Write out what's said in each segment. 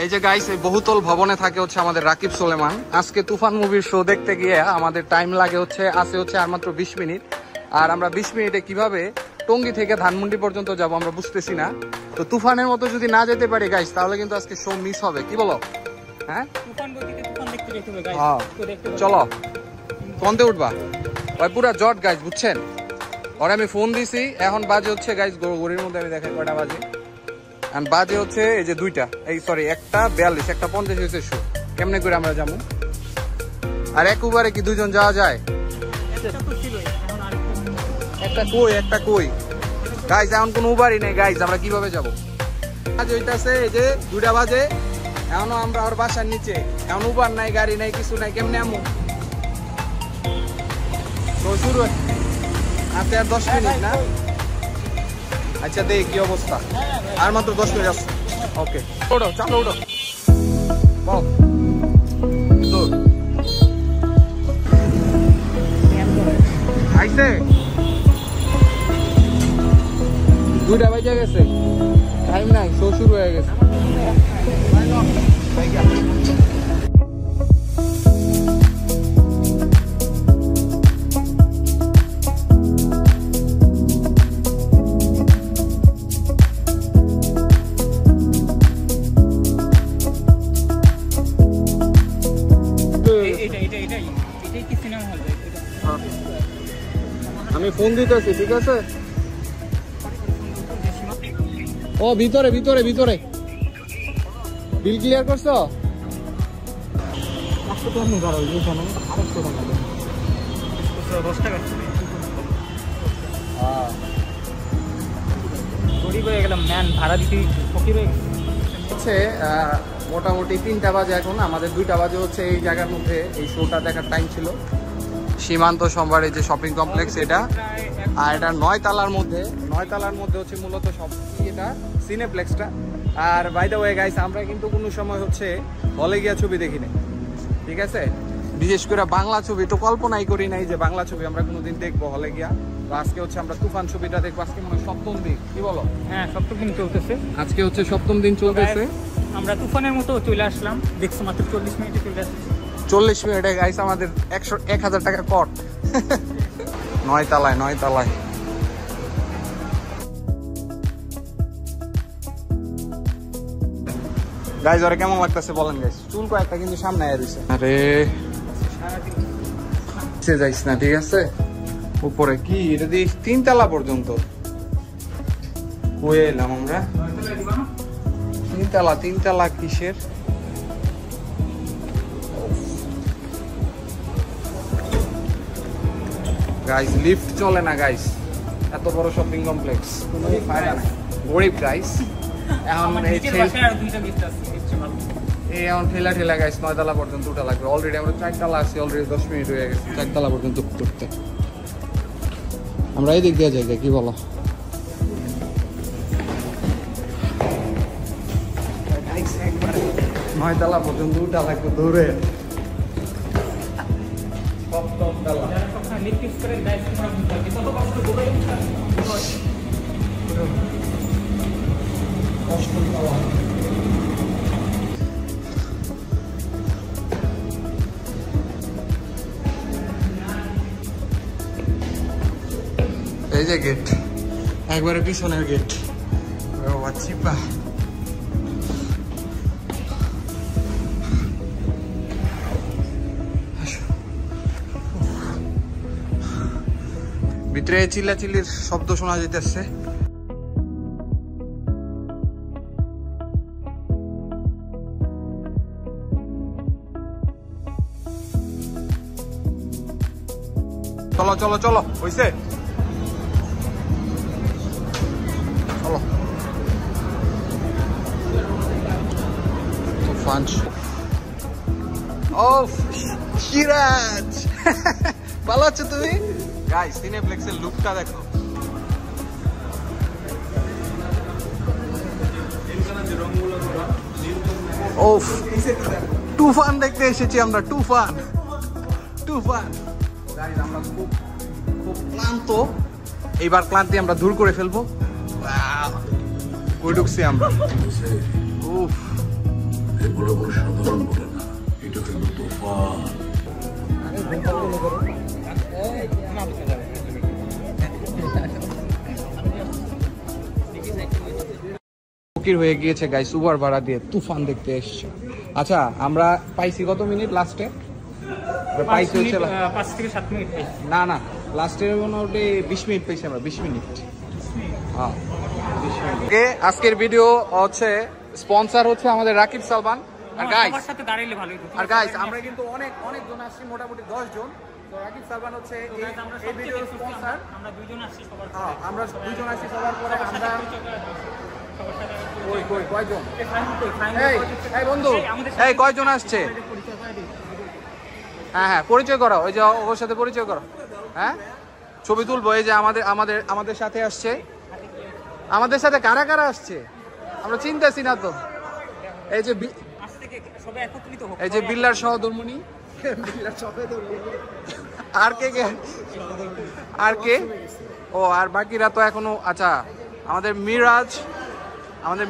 এই যে গাইস, এই বহুতল ভবনে থাকে হচ্ছে আমাদের রাকিব সুলেমান। আজকে তুফান মুভির শো দেখতে গিয়ে আমাদের টাইম লাগে হচ্ছে আর মাত্র 20 মিনিট। আর আমরা 20 মিনিটে কিভাবে টঙ্গী থেকে ধানমন্ডি পর্যন্ত যাব আমরা বুঝতেছি না। তো তুফানের মতো যদি না যেতে পারি গাইস, তাহলে কিন্তু আজকে শো মিস হবে। কি বলো? হ্যাঁ, চলো কোনতে উঠবা? ওই পুরা জট গাইস, বুঝছেন? ওর আমি ফোন দিছি, এখন বাজে হচ্ছে গাইস, ঘড়ির মধ্যে আমি দেখাই কয়টা বাজে। বাজে হচ্ছে এই যে 2টা, এই সরি 1:42, 1:50 হয়েছে শো। কেমনে করে আমরা যাবো? আর এক উবারে কি দুজন যাওয়া যায়? একটা কই গাইস, এখন কোন উবারই নেই গাইস, আমরা কিভাবে যাবো? আজ হইতাছে এই যে 2টা বাজে, এখনো আমরা ওর বাসার নিচে, এখন উবার নাই, গাড়ি নাই, কিছু নাই, কেমনে আমু? তো শুরু আছে আর 10 মিনিট না? আচ্ছা দেখ কি অবস্থা, আর মাত্র 10 মিনিট আছে। ওকে ওঠো, চালো ওঠো, আইসে 2টা বাজে গেছে, টাইম নাই, শো শুরু হয়ে গেছে। আমি ফোন দিতেছি, ঠিক আছে? ও ভিতরে ভিতরে ভিতরে বিল ক্লিয়ার করছো? মোটামুটি 3টা বাজে এখন, আমাদের 2টা বাজে হচ্ছে এই জায়গার মধ্যে এই শোটা দেখার টাইম ছিল। সীমান্ত সম্ভার এই যে শপিং কমপ্লেক্স এটা, আর এটা 9 তলার মধ্যে হচ্ছে মূলত সব এটা সিনেপ্লেক্সটা। আর বাই দ্য ওয়ে গাইস, আমরা কিন্তু কোনো সময় হচ্ছে হলে গিয়া ছবি দেখিনি, ঠিক আছে? বিশেষ করে বাংলা ছবি তো কল্পনাই করি নাই যে বাংলা ছবি আমরা কোনোদিন দেখবো হলে গিয়া। তো আজকে হচ্ছে আমরা তুফান ছবিটা দেখবো, আজকে মনে হয় 7ম দিন, কি বলো? হ্যাঁ, 7ম দিন চলতেছে, আজকে হচ্ছে 7ম দিন চলতেছে। আমরা তুফানের মতো চলে আসলাম, দেখছো মাত্র 40 মিনিটে চলে আসছি। 40 মিনিটে গাইস আমাদের 1000 টাকা কট। 9 তলায় গাইস, ওরে কেমন লাগতেছে বলেন গাইস? চুল কয়েকটা কিন্তু সামনে আয়া রইছে। আরে সে যাইস না, ঠিক আছে? উপরে কি এটা দিয়ে 3 তলা পর্যন্ত কই এলাম আমরা? 3 তলা কিসের? গাইস লিফট চলে না গাইস, এত বড় শপিং কমপ্লেক্স, কোনো ফায়দা নাই, গরিব গাইস। এখন এখন ঠেলা গাইস 9 তলা পর্যন্ত উঠা লাগবে। অলরেডি আমরা 4 তলা আছি, অলরেডি 10 মিনিট হয়ে গেছে 4 তলা পর্যন্ত উঠতে। আমরা এই দিক দিয়ে যাই, কি বলো? 9 তলা পর্যন্ত উঠা লাগবে দৌড়ে। এই যে গেট, একবারে পিছনের গেট। চিপা ভিতরে চিল্লাচিল্লির শব্দ শোনা যাইতেছে। চলো চলো চলো, হইছে? চলো তুফান। ও সিরাজ, ভালো আছো তুমি? গাইস সিনেপ্লেক্সের লুকটা দেখো। ওফ, তুফান দেখতে এসেছি আমরা, তুফান। গাইস আমরা খুব ক্লান্ত, এইবার ক্লান্তি আমরা দূর করে ফেলবো। কই ঢুকছি আমরা? উফ, বড় বড় সাধারণ বলে না, এটা হলো তুফান। ফকির হয়ে গিয়েছে গাইস, উবার ভাড়া দিয়ে তুফান দেখতে এসছে। আচ্ছা আমরা পাইছি কত মিনিট লাস্টে? পাইছি হচ্ছে 5 থেকে 7 মিনিট। না না, লাস্টের মোটামুটি 20 মিনিট পাইছি আমরা, 20 মিনিট। হ্যাঁ 20 মিনিট। ওকে, আজকের ভিডিও হচ্ছে স্পন্সর হচ্ছে আমাদের রাকিব সালমান। আর গাইস সবার সাথে দাঁড়াইলে ভালো হতো। আর গাইস আমরা কিন্তু অনেক জন আসছি, মোটামুটি 10 জন। তো রাকিব সালমান হচ্ছে এই ভিডিওর স্পন্সর। আমরা দুইজন আসছি সবার। হ্যাঁ আমরা দুইজন আসছি সবার পরে আমরা কয়জন? এই বন্ধু, এই কয়জন আসছে? হ্যাঁ পরিচয় করো, ওই যে ওর সাথে পরিচয় করো। হ্যাঁ ছবি তুলবো। এই যে আমাদের সাথে আসছে, আমাদের সাথে কারা কারা আসছে আমরা চিনতেছি না তো। এই যে এই যে বিল্লার সহধর্মিণী, আর কে ও, আর বাকিরা তো এখনো। আচ্ছা আমাদের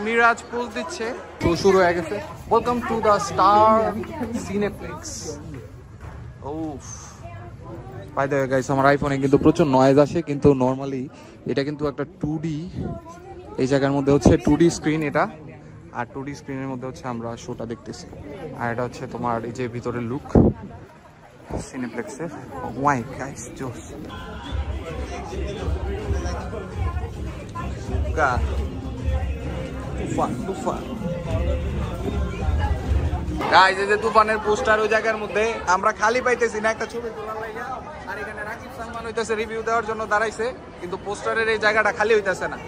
মিরাজ পোজ দিচ্ছে, তো শুরু হয়ে গেছে। Welcome to the Star Cineplex. ওফ বাই দ্য ওয়ে গাইস, আমার আইফোনে কিন্তু প্রচুর নয়েজ আসে, কিন্তু নর্মালি এটা কিন্তু একটা 2D, এই জায়গার মধ্যে হচ্ছে 2D স্ক্রিন এটা। আর 2D স্ক্রিনের মধ্যে হচ্ছে আমরা শোটা দেখতেছি। আর এটা হচ্ছে তোমার এই যে ভিতরের লুক সিনেপ্লেক্সের। ওয়াই গাইস জোস তুফান গাইস, এই যে তুফানের পোস্টার ওই জায়গার মধ্যে আমরা খালি পাইতেছি না একটা ছবি তোলার লাগা। আর এখানে রাকিব সালমান হইতেছে রিভিউ দেওয়ার জন্য দাঁড়াইছে, কিন্তু পোস্টারের এই জায়গাটা খালি হইতেছে না।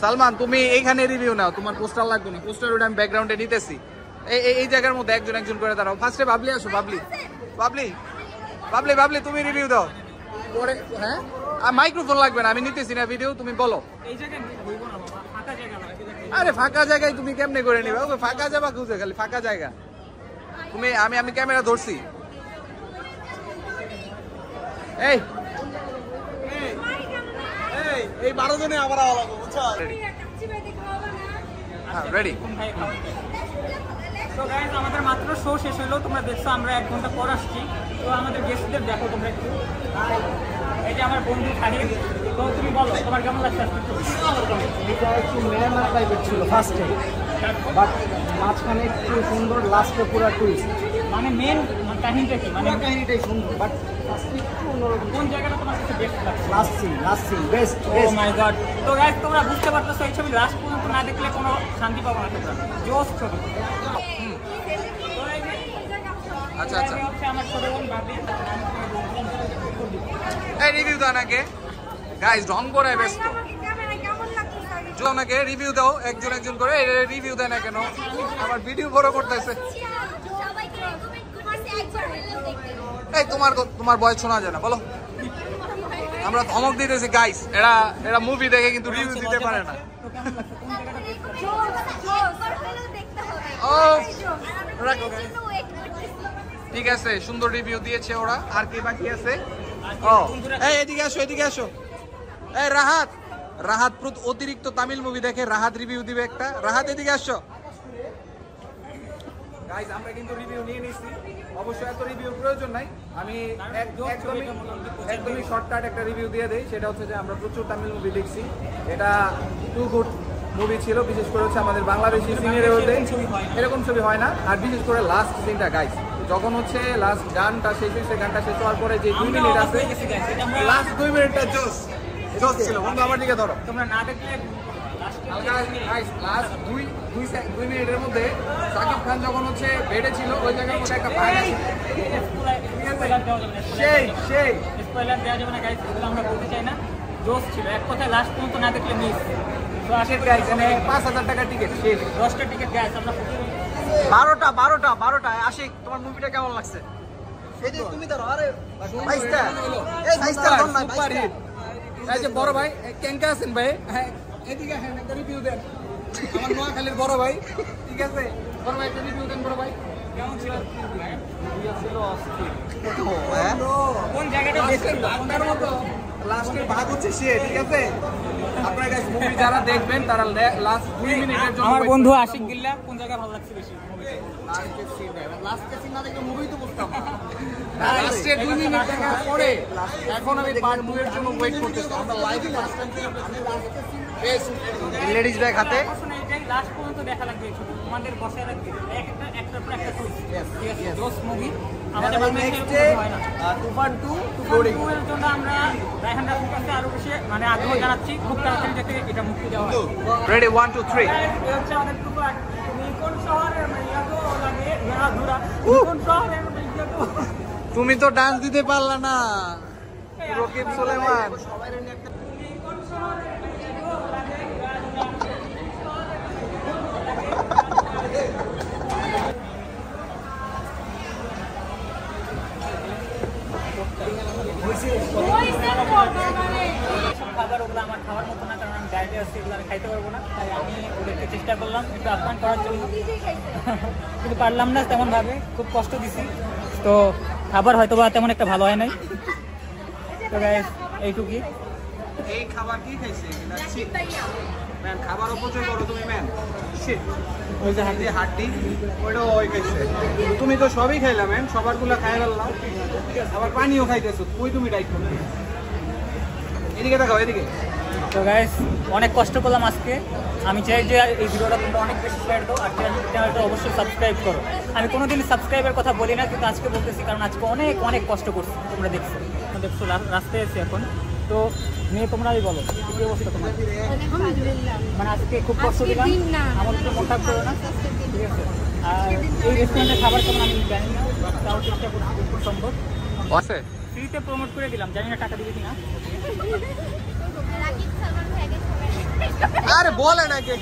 সালমান তুমি এইখানে রিভিউ নাও, তোমার পোস্টার লাগবে না, পোস্টার ওটা আমি ব্যাকগ্রাউন্ডে নিতেছি। এই জায়গার মধ্যে একজন করে দাঁড়াও। ফার্স্টে বাবলি আসো, বাবলি তুমি রিভিউ দাও পরে। হ্যাঁ আর মাইক্রোফোন লাগবে না, আমি নিতেছি না ভিডিও, তুমি বলো। আরে ফাঁকা জায়গায় তুমি কেমনে করে নিবে? ওকে ফাঁকা যাবা খুঁজে, খালি ফাঁকা জায়গা। তুমি আমি ক্যামেরা ধরছি। এই 12 জনে আবার আওয়া লাগবে, বুঝছো? রেডি। তো গাইস আমাদের মাত্র শো শেষ হলো, তোমরা দেখছো আমরা 1 ঘন্টা পর আসছি। তো আমাদের গেস্টদের দেখো তোমরা একটু। এই যে আমার বন্ধু খালিদ, তো তুমি বলো তোমার কেমন লাগছে? এটা একটু মেয়ানা টাইপের ছিল ফার্স্টে, বাট মাঝখানে একটু সুন্দর, লাস্টে পুরো টুইস্ট। মানে মেন কাহিনীটা কি? মানে কাহিনীটাই সুন্দর, বাট ফার্স্টে একটু অন্যরকম। কোন জায়গাটা তোমার কাছে বেস্ট লাগছে? Last scene best. Oh my god. তো গাইস তোমরা বুঝতে পারতেছো এই ছবি লাস্ট পর্যন্ত না দেখলে কোনো শান্তি পাবো না তোমরা। জোস ছবি। আচ্ছা আমার ছোট বোন ভাবি এই রিভিউ দাও নাকি গাইস, ঢং করে ব্যস্ত। ওনাকে রিভিউ দাও, একজন করে রিভিউ দেয় না কেন? আমার ভিডিও বড় করতেছে। এই তোমার বয়স শোনা যায় না, বলো। আমরা ধমক দিতেছি গাইস, এরা মুভি দেখে কিন্তু রিভিউ দিতে পারে না। ঠিক আছে, সুন্দর রিভিউ দিয়েছে ওরা। আর কি বাকি আছে? এই এদিকে আসো। এই রাহাত অতিরিক্ত তামিল মুভি দেখে, রাহাত রিভিউ দিবে একটা। রাহাত এদিকে আসো। গাইস আমরা কিন্তু রিভিউ নিয়ে নিছি, অবশ্যই এত রিভিউ প্রয়োজন নাই। আমি একদমই শর্টকাট একটা রিভিউ দিয়ে দেই। সেটা হচ্ছে যে আমরা প্রচুর তামিল মুভি দেখছি, এটা টু গুড মুভি ছিল। বিশেষ করে হচ্ছে আমাদের বাংলাদেশি সিনেমার মধ্যে এরকম ছবি হয় না। আর বিশেষ করে লাস্ট সিনটা গাইস, যখন হচ্ছে লাস্ট গানটা শেষ হয়েছে, গানটা শেষ হওয়ার পরে যে 2 মিনিট আছে, লাস্ট 2 মিনিটটা জোস ছিল বন্ধু। আমার দিকে ধরো, তোমরা না দেখলে লাস্ট 2 মিনিটের মধ্যে সাকিব খান যখন হচ্ছে বেডে ছিল, ওই জায়গার মধ্যে একটা ভাই সেই স্পয়লার দেওয়া যাবে না গাইস, এগুলো আমরা বলতে চাই না। জোস ছিল এক কথায়, লাস্ট পর্যন্ত না দেখলে মিস। তো আশির গাইস 5,000 টাকা টিকিট শেষ, 10টা টিকিট গাইস আমরা 12টা। আশিক, তোমার মুভিটা কেমন লাগছে? তুমি ধরো। আরে সুপার হিট। এই যে বড় ভাই কেঙ্কা আছেন ভাই, এদিকে একটা রিভিউ দেন। আমার নোয়াখালীর বড় ভাই, ঠিক আছে বড় ভাই, একটা রিভিউ দেন বড় ভাই। কেমন ছিল? কোন জায়গাটা আপনার মতো লাস্টের ভাগ হচ্ছে সে, ঠিক আছে? আপনারা গাইস মুভি যারা দেখবেন তারা লাস্ট 2 মিনিটের জন্য। আমার বন্ধু আশিক গিল্লা কোন জায়গা ভালো লাগছে বেশি মুভিতে? লাস্টের সিন না দেখে মুভি তো বুঝতাম না। লাস্টে 2 মিনিট দেখার পরে এখন আমি পার্ট 2 এর জন্য ওয়েট করতেছি। আমরা লাইভে last time best ladies bag হাতে লাস্ট পর্যন্ত দেখা লাগবে, তোমাদের বসায় রাখবে একটার পর একটা টুইস্ট। ঠিক আছে, জোস মুভি আমাদের বাংলাদেশে হয় না। তুফান 2 এর জন্য আমরা রায়হান রাফির কাছে আরো বেশি মানে আগ্রহ জানাচ্ছি, খুব তাড়াতাড়ি যাতে এটা মুক্তি দেওয়া হয়। রেডি 1 2 3 এই হচ্ছে আমাদের তুফান। তুমি কোন শহরের মাইয়া গো লাগে ধরা, কোন শহরের মাইয়া গো? তুমি তো ডান্স দিতে পারলা না রকিব সুলেমান। খাবার ওগুলো আমার খাওয়ার মতো না, কারণ আমি ডায়েটে আছি, এগুলো আমি খাইতে পারবো না। তাই আমি ওদেরকে চেষ্টা করলাম একটু আপ্যায়ন করার জন্য, কিন্তু পারলাম না তেমন ভাবে, খুব কষ্ট দিছি। তো খাবার হয়তো বা তেমন একটা ভালো হয় নাই। তো গাইস এইটুকুই। এই খাবার কি খাইছে ম্যান? খাবার অপচয় করো তুমি ম্যান। শিট, ওই যে হাড্ডি ওইটা ওই খাইছে। তুমি তো সবই খাইলা ম্যান, সবারগুলো খাই ফেললাম, আবার পানিও খাইতেছো। কই তুমি ডাইট করো? এদিকে দেখাও, এদিকে। তো গাইস অনেক কষ্ট করলাম আজকে। আমি চাই যে এই ভিডিওটা তোমরা অনেক বেশি শেয়ার দাও, আর চ্যানেলটা অবশ্যই সাবস্ক্রাইব করো। আমি কোনোদিন সাবস্ক্রাইবের কথা বলি না, কিন্তু আজকে বলতেছি, কারণ আজকে অনেক অনেক কষ্ট করছি। তোমরা দেখছো রাস্তায় এসে এখন। তো মেয়ে তোমরাই বলো কি অবস্থা তোমার? মানে আজকে খুব কষ্ট দিলাম, আমার তো মন খারাপ করো না, ঠিক আছে? আর এই রেস্টুরেন্টের খাবার কেমন আমি জানি না, তাও চেষ্টা করছি খুব সম্ভব। আছে ফ্রিতে প্রমোট করে দিলাম, জানি না টাকা দিবে কিনা। আরে বলে নাকি